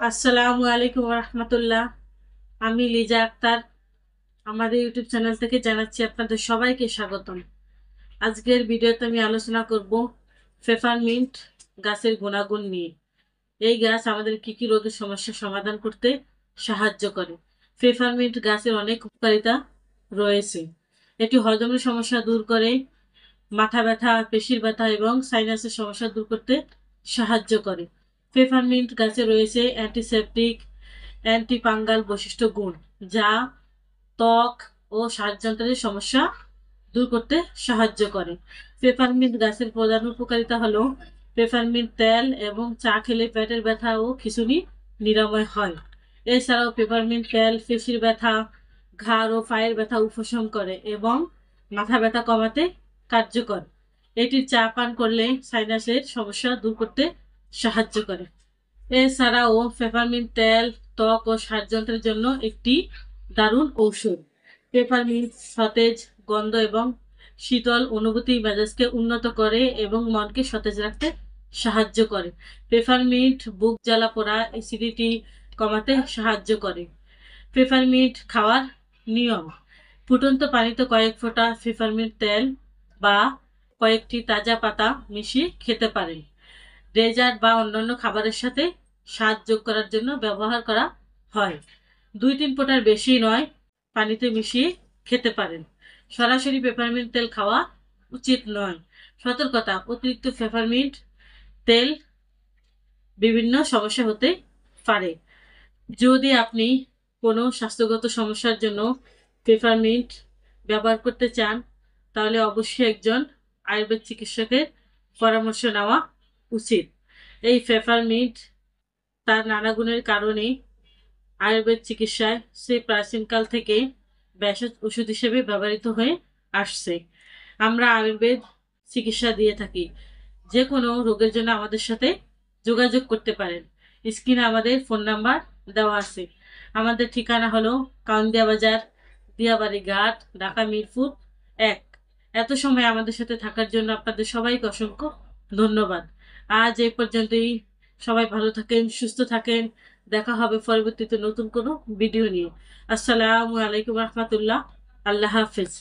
আসসালামু আলাইকুম রহমতুল্লাহ। আমি লিজা আক্তার। আমাদের ইউটিউব চ্যানেল থেকে জানাচ্ছি আপনাদের সবাইকে স্বাগতম। আজকের ভিডিওতে আমি আলোচনা করব পেপারমিন্ট গাছের গুণাগুণ নিয়ে। এই গাছ আমাদের কি কি রোগের সমস্যার সমাধান করতে সাহায্য করে। পেপারমিন্ট গাছের অনেক উপকারিতা রয়েছে। এটি হজমের সমস্যা দূর করে, মাথা ব্যথা, পেশির ব্যথা এবং সাইনাসের সমস্যা দূর করতে সাহায্য করে। পেপারমিন্ট গাছে রয়েছে অ্যান্টিসেপটিক, অ্যান্টিফাঙ্গাল বৈশিষ্ট্য গুণ, যা ত্বক ও শ্বাসযন্ত্রের সমস্যা দূর করতে সাহায্য করে। পেপারমিন্ট গাছের প্রধান উপকারিতা হলো পেপারমিন্ট তেল এবং চা খেলে পেটের ব্যথা ও খিঁচুনি নিরাময় হয়। এছাড়াও পেপারমিন্ট তেল পেশির ব্যথা, ঘাড় ও পায়ের ব্যথা উপশম করে এবং মাথা ব্যথা কমাতে কার্যকর। এটির চা পান করলে সাইনাসের সমস্যা দূর করতে সাহায্য করে। এছাড়াও পেপারমিন্ট তেল ত্বক ও শ্বাসযন্ত্রের জন্য একটি দারুণ ঔষধ। পেপারমিন্ট সতেজ গন্ধ এবং শীতল অনুভূতি মেজাজকে উন্নত করে এবং মনকে সতেজ রাখতে সাহায্য করে। পেপারমিন্ট বুক জ্বালা পোড়া, অ্যাসিডিটি কমাতে সাহায্য করে। পেপারমিন্ট খাওয়ার নিয়ম: ফুটন্ত পানিতে কয়েক ফোঁটা পেপারমিন্ট তেল বা কয়েকটি তাজা পাতা মিশিয়ে খেতে পারেন। ডেজার্ট বা অন্যান্য খাবারের সাথে স্বাদ যোগ করার জন্য ব্যবহার করা হয়। 2-3 ফোঁটার বেশি নয়, পানিতে মিশিয়ে খেতে পারেন। সরাসরি পেপারমিন্ট তেল খাওয়া উচিত নয়। সতর্কতা: অতিরিক্ত পেপারমিন্ট তেল বিভিন্ন সমস্যা হতে পারে। যদি আপনি কোনো স্বাস্থ্যগত সমস্যার জন্য পেপারমিন্ট ব্যবহার করতে চান, তাহলে অবশ্যই একজন আয়ুর্বেদ চিকিৎসকের পরামর্শ নেওয়া উচিত। এই পেপারমিন্ট তার নানা গুণের কারণে আয়ুর্বেদ চিকিৎসায় সেই প্রাচীনকাল থেকে ভেষজ ওষুধ হিসেবে ব্যবহৃত হয়ে আসছে। আমরা আয়ুর্বেদ চিকিৎসা দিয়ে থাকি। যে কোনো রোগের জন্য আমাদের সাথে যোগাযোগ করতে পারেন। স্ক্রিনে আমাদের ফোন নাম্বার দেওয়া আছে। আমাদের ঠিকানা হলো কাউন্দিয়া বাজার, দিয়াবাড়ি ঘাট, ঢাকা মিরপুর 1। এত সময় আমাদের সাথে থাকার জন্য আপনাদের সবাইকে অসংখ্য ধন্যবাদ। আজ এই পর্যন্তই। সবাই ভালো থাকেন, সুস্থ থাকেন। দেখা হবে পরবর্তীতে নতুন কোনো ভিডিও নিয়ে। আসসালামু আলাইকুম রহমতুল্লাহ। আল্লাহ হাফেজ।